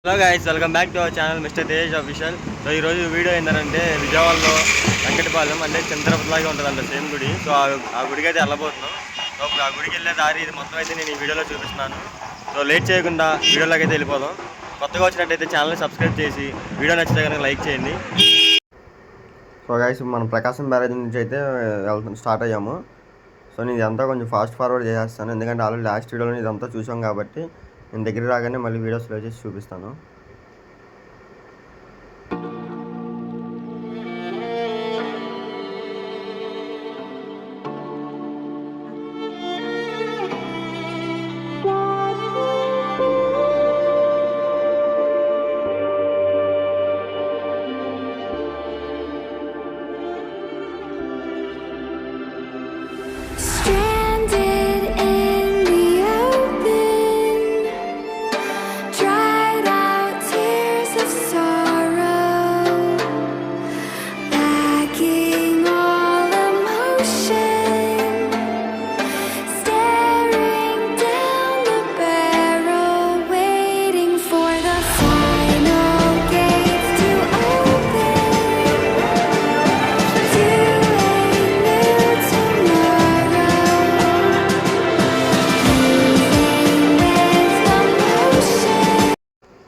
Hello guys, welcome back to our channel mister Tej official. So ఈరోజు video ఏంటంటే విజయవాడలో వెంకటపాలెం అంటే చిన్న ఉంటుందంట సేమ్ గుడి. సో ఆ గుడికి అయితే వెళ్ళబోతున్నాం. సో ఆ గుడికి వెళ్ళే దారి ఇది మొత్తం అయితే నేను ఈ వీడియోలో చూపిస్తున్నాను. సో లేట్ చేయకుండా వీడియోలోకి అయితే వెళ్ళిపోదాం. కొత్తగా వచ్చినట్టయితే ఛానల్ని సబ్స్క్రైబ్ చేసి వీడియో నచ్చితే కనుక లైక్ చేయండి. సో గైస్, మనం ప్రకాశం బ్యారేజ్ నుంచి అయితే స్టార్ట్ అయ్యాము. సో నేను ఇదంతా కొంచెం ఫాస్ట్ ఫార్వర్డ్ చేసేస్తాను, ఎందుకంటే ఆల్రెడీ లాస్ట్ వీడియోలో ఇదంతా చూసాం కాబట్టి నేను దగ్గర రాగానే మళ్ళీ వీడియో స్లో చేసి చూపిస్తాను.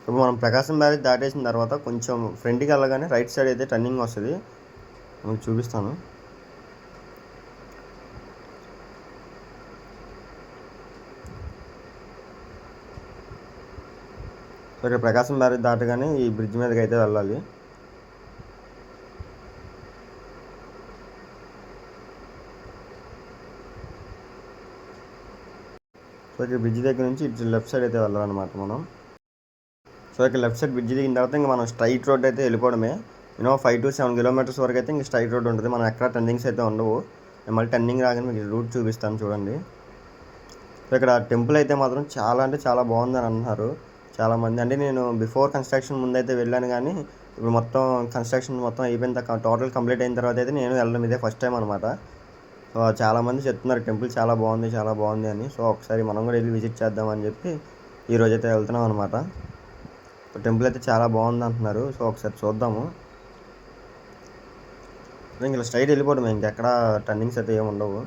ఇప్పుడు మనం ప్రకాశం బ్యారేజ్ దాటేసిన తర్వాత కొంచెం ఫ్రంట్కి వెళ్ళగానే రైట్ సైడ్ అయితే టర్నింగ్ వస్తుంది, మీకు చూపిస్తాను. సో ఇక్కడ ప్రకాశం బ్యారేజ్ దాటగానే ఈ బ్రిడ్జ్ మీదకి అయితే వెళ్ళాలి. సో ఇక్కడ బ్రిడ్జ్ దగ్గర నుంచి ఇటు లెఫ్ట్ సైడ్ అయితే వెళ్ళాలన్నమాట మనం. సో ఇక్కడ లెఫ్ట్ సైడ్ బ్రిడ్జ్ దిగిన తర్వాత ఇంకా మనం స్ట్రైట్ రోడ్ అయితే వెళ్ళిపోవడమే. 5 to 7 కిలోమీటర్స్ వరకు అయితే ఇంకా స్ట్రైట్ రోడ్ ఉంటుంది. మనం ఎక్కడ టర్నింగ్స్ అయితే ఉండవు. నేను మళ్ళీ టర్నింగ్ రాగానే మీకు రూట్ చూపిస్తాను చూడండి. సో ఇక్కడ టెంపుల్ అయితే మాత్రం చాలా అంటే చాలా బాగుందని అంటున్నారు చాలామంది. అంటే నేను బిఫోర్ కన్స్ట్రక్షన్ ముందు అయితే వెళ్ళాను, కానీ ఇప్పుడు మొత్తం కన్స్ట్రక్షన్ మొత్తం అయిపోయిన తర్వాత టోటల్ కంప్లీట్ అయిన తర్వాత అయితే నేను వెళ్ళడం ఇదే ఫస్ట్ టైం అనమాట. సో చాలామంది చెప్తున్నారు టెంపుల్ చాలా బాగుంది అని. సో ఒకసారి మనం కూడా వెళ్ళి విజిట్ చేద్దామని చెప్పి ఈరోజు అయితే వెళ్తున్నాం అనమాట. టెంపుల్ అయితే చాలా బాగుంది అంటున్నారు. సో ఒకసారి చూద్దాము. ఇంకా స్ట్రైట్ వెళ్ళిపోవడం, ఇంకెక్కడ టర్నింగ్స్ అయితే ఏమి ఉండవు.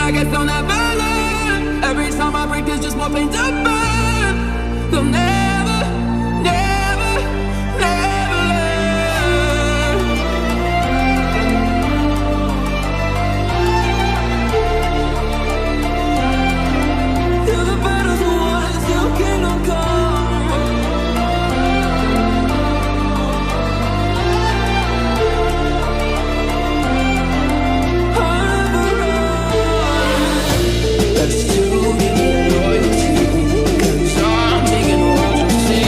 I guess they'll never learn. Every time I break, there's just more pain to burn. They'll never, never, never learn. Till the battle's won, till kingdom come. Let's do royalty, 'cause I'm taking royalty.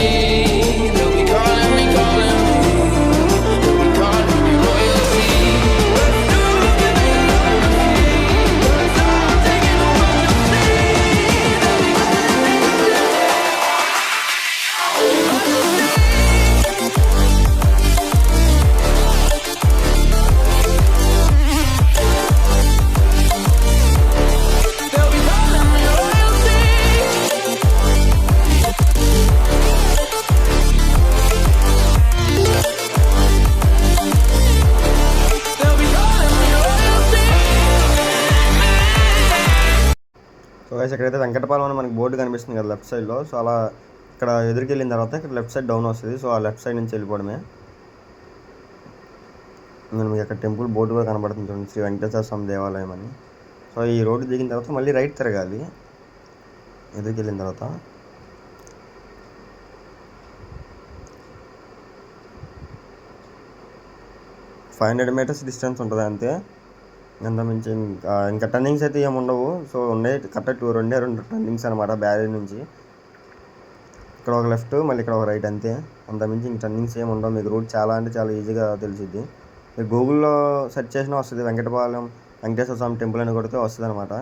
They'll be calling me, they'll be calling me royalty. Let's do royalty, 'cause I'm taking royalty. They'll be so guys, ఇక్కడైతే వెంకటపాలెం అని మనకి board కనిపిస్తుంది కదా left సైడ్లో. So అలా ఇక్కడ ఎదురుకి వెళ్ళిన తర్వాత ఇక్కడ లెఫ్ట్ సైడ్ డౌన్ వస్తుంది. సో ఆ లెఫ్ట్ సైడ్ నుంచి వెళ్ళిపోవడమే. మీకు అక్కడ టెంపుల్ బోర్డు కూడా కనబడుతుంది చూడండి, శ్రీ వెంకటేశ్వర స్వామి దేవాలయం అని. సో ఈ రోడ్డు దిగిన తర్వాత మళ్ళీ రైట్ తిరగాలి. ఎదురుకి వెళ్ళిన తర్వాత ఫైవ్ 500 మీటర్స్ డిస్టెన్స్ ఉంటుంది అంతే. అంత మించి ఇంకా టర్నింగ్స్ అయితే ఏమి ఉండవు. సో ఉండే కరెక్ట్ రెండు టర్నింగ్స్ అనమాట బ్యారేజ్ నుంచి. ఇక్కడ ఒక లెఫ్ట్, మళ్ళీ ఇక్కడ ఒక రైట్ అంతే. అంత మించి ఇంక టర్నింగ్స్ ఏమి ఉండవు. మీకు రూట్ చాలా అంటే చాలా ఈజీగా తెలిసిద్ది. మీరు గూగుల్లో సెర్చ్ చేసినా వస్తుంది, వెంకటేశ్వర స్వామి టెంపుల్ అని కొడితే వస్తుంది అనమాట.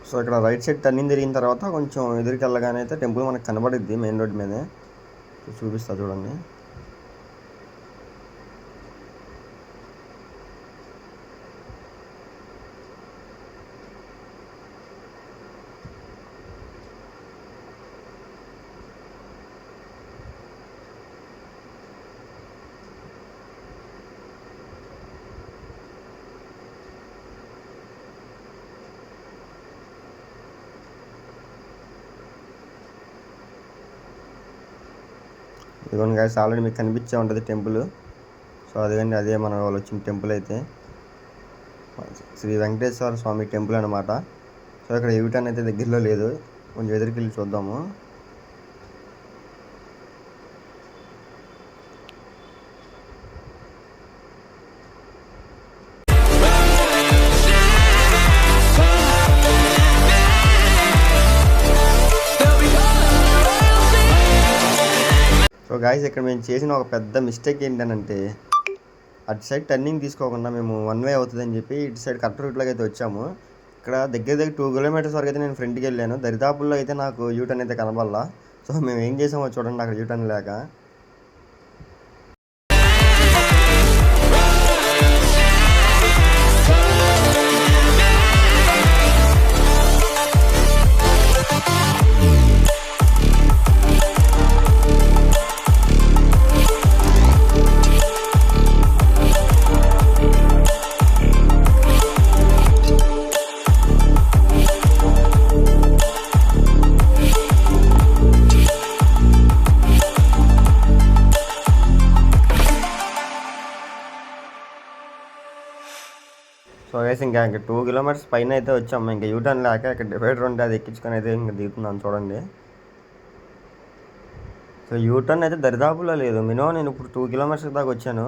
సో ఇక్కడ రైట్ సైడ్ టర్నింగ్ తిరిగిన తర్వాత కొంచెం ఎదురుకి వెళ్ళగానే అయితే టెంపుల్ మనకు కనబడిద్ది మెయిన్ రోడ్ మీదే. చూపిస్తా చూడండి. ఇదిగోండి గైస్, ఆల్రెడీ మీకు కనిపించే ఉంటుంది టెంపుల్. సో అదే మన వాళ్ళు వచ్చిన టెంపుల్ అయితే శ్రీ వెంకటేశ్వర స్వామి టెంపుల్ అనమాట. సో ఇక్కడ యూటర్న్ అయితే దగ్గరలో లేదు, కొంచెం ఎదురుకి వెళ్ళి చూద్దాము. సో గాయస్, ఇక్కడ మేము చేసిన ఒక పెద్ద మిస్టేక్ ఏంటంటే అటు సైడ్ టర్నింగ్ తీసుకోకుండా మేము 1 వే అవుతుందని చెప్పి ఇటు సైడ్ కరెక్ట్ రూట్లోకి అయితే వచ్చాము. ఇక్కడ దగ్గర 2 కిలోమీటర్స్ వరకు అయితే నేను ఫ్రంట్కి వెళ్ళాను. దరిదాపుల్లో అయితే నాకు యూటర్న్ అయితే కనబడలా. సో మేము ఏం చేసామో చూడండి, అక్కడ యూటర్న్ లేక. సో గైస్, ఇంకా 2 కిలోమీటర్స్ పైన అయితే వచ్చాము. ఇంకా యూటర్న్ లేక ఇక్కడ డివైడర్ ఉంటే అది ఎక్కించుకొని అయితే ఇంకా దిగుతున్నాను చూడండి. సో యూటర్న్ అయితే దరిదాపులో లేదు. మినిమం నేను ఇప్పుడు 2 కిలోమీటర్స్ దాకా వచ్చాను.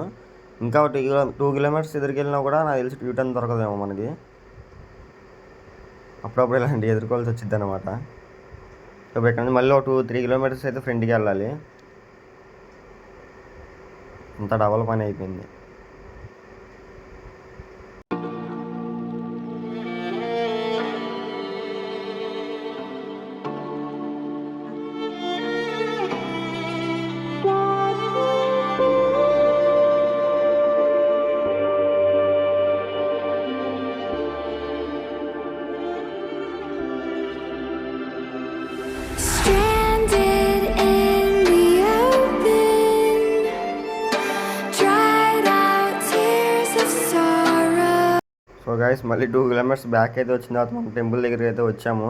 ఇంకా 2 కిలోమీటర్స్ ఎదురుకి వెళ్ళినా కూడా నాకు తెలిసి యూటర్న్ దొరకదేమో మనకి. అప్పుడప్పుడు ఇలాంటి ఎదుర్కోవాల్సి వచ్చింది అనమాట. సో ఇక్కడ నుంచి మళ్ళీ ఒక 2-3 కిలోమీటర్స్ అయితే ఫ్రంట్కి వెళ్ళాలి. అంత డబల్ పని అయిపోయింది. Stranded in the open, dried out tears of sorrow. So guys, మళ్ళీ 2 కిలోమీటర్స్ బ్యాక్ అయితే వచ్చిన తర్వాత మనం టెంపుల్ దగ్గరికి అయితే వచ్చాము.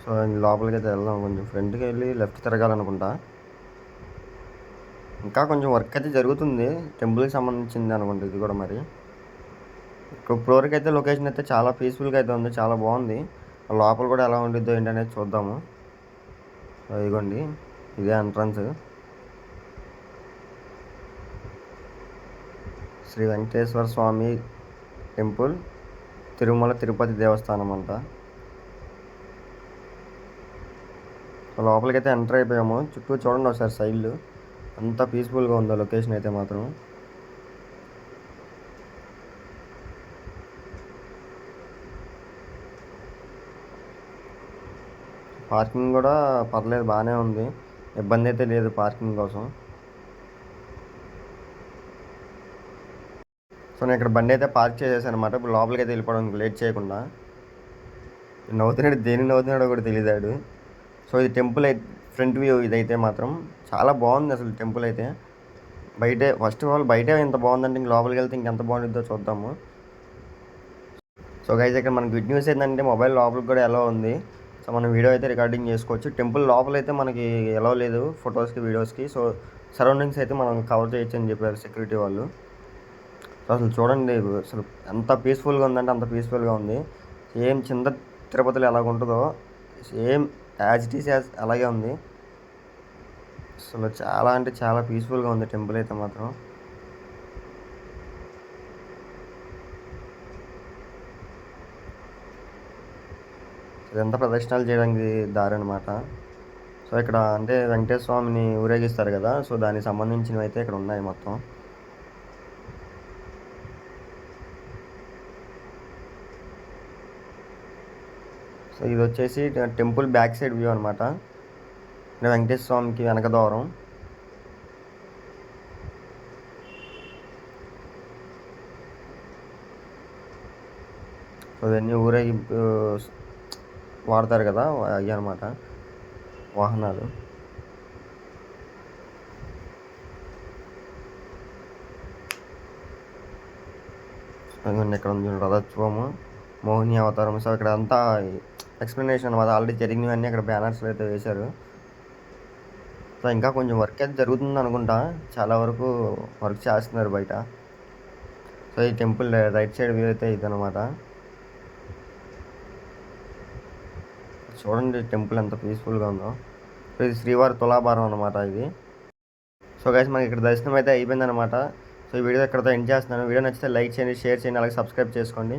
సో లోపలికి అయితే వెళ్దాం. కొంచెం ఫ్రంట్కి వెళ్ళి లెఫ్ట్ తిరగాలనుకుంటా. ఇంకా కొంచెం వర్క్ అయితే జరుగుతుంది, టెంపుల్కి సంబంధించింది అనుకుంటా ఇది కూడా. మరి ఇప్పటివరకు అయితే లొకేషన్ అయితే చాలా పీస్ఫుల్గా అయితే ఉంది, చాలా బాగుంది. లోపల కూడా ఎలా ఉండిద్దో ఏంటనేది చూద్దాము. సో ఇదిగోండి, ఇదే ఎంట్రన్స్. శ్రీ వెంకటేశ్వర స్వామి టెంపుల్, తిరుమల తిరుపతి దేవస్థానం అంట. సో లోపలికి అయితే ఎంటర్ అయిపోయాము. చుట్టూ చూడండి ఒకసారి సైడ్లు, అంత పీస్ఫుల్గా ఉందో లొకేషన్ అయితే మాత్రం. పార్కింగ్ కూడా పర్లేదు, బాగానే ఉంది, ఇబ్బంది అయితే లేదు పార్కింగ్ కోసం. సో నేను ఇక్కడ బండి అయితే పార్క్ చేసేసాను అనమాట. ఇప్పుడు లోపలికి అయితే వెళ్ళిపోవడానికి లేట్ చేయకుండా. దేని నవ్వుతున్నాడో కూడా తెలియదాడు. సో ఇది టెంపుల్ అయితే ఫ్రంట్ వ్యూ ఇదైతే మాత్రం చాలా బాగుంది అసలు టెంపుల్ అయితే. ఫస్ట్ ఆఫ్ ఆల్ బయటే ఇంత బాగుందంటే ఇంక లోపలికి వెళ్తే ఇంకెంత బాగుంటుందో చూద్దాము. సో గైస్, ఇక్కడ మనకి గుడ్ న్యూస్ ఏంటంటే మొబైల్ లోపలికి కూడా ఎలా ఉంది. సో మనం వీడియో అయితే రికార్డింగ్ చేసుకోవచ్చు. టెంపుల్ లోపల అయితే మనకి ఎలా లేదు ఫొటోస్కి వీడియోస్కి. సో సరౌండింగ్స్ అయితే మనం కవర్ చేయొచ్చు అని చెప్పారు సెక్యూరిటీ వాళ్ళు. సో అసలు చూడండి, అసలు ఎంత పీస్ఫుల్గా ఉందంటే అంత పీస్ఫుల్గా ఉంది. సేమ్ చిన్న తిరుపతిలో ఎలాగ ఉంటుందో same as it is as అలాగే ఉంది. అసలు చాలా అంటే చాలా పీస్ఫుల్గా ఉంది టెంపుల్ అయితే మాత్రం. ఇదంతా ప్రదర్శనలు చేయడానికి దారి అనమాట. సో ఇక్కడ అంటే వెంకటేశ్వర స్వామిని ఊరేగిస్తారు కదా, సో దానికి సంబంధించినవి అయితే ఇక్కడ ఉన్నాయి మొత్తం. సో ఇది వచ్చేసి టెంపుల్ బ్యాక్ సైడ్ వ్యూ అనమాట. వెంకటేశ్వర స్వామికి వెనక ద్వారం. సో ఇవన్నీ ఊరేగింపు వాడతారు కదా అవి అనమాట వాహనాలు. ఇక్కడ ఉంది రథోత్సవము, మోహిని అవతారం. సో ఇక్కడ అంతా ఎక్స్ప్లెనేషన్ అనమాట, ఆల్రెడీ జరిగినవన్నీ అక్కడ బ్యానర్స్లో అయితే వేశారు. సో ఇంకా కొంచెం వర్క్ అయితే జరుగుతుంది అనుకుంటా, చాలా వరకు వర్క్ చేస్తున్నారు బయట. సో ఈ టెంపుల్ రైట్ సైడ్ వ్యూ అయితే ఇదనమాట. చూడండి టెంపుల్ ఎంత పీస్ఫుల్గా ఉందో. సో ఇది శ్రీవారి తులాభారం అనమాట ఇది. సో గైస్ మనకి ఇక్కడ దర్శనం అయితే అయిపోయిందనమాట. సో ఈ వీడియో ఇక్కడతో ఎండ్ చేస్తున్నాను. వీడియో నచ్చితే లైక్ చేయండి, షేర్ చేయండి, అలాగే సబ్స్క్రైబ్ చేసుకోండి.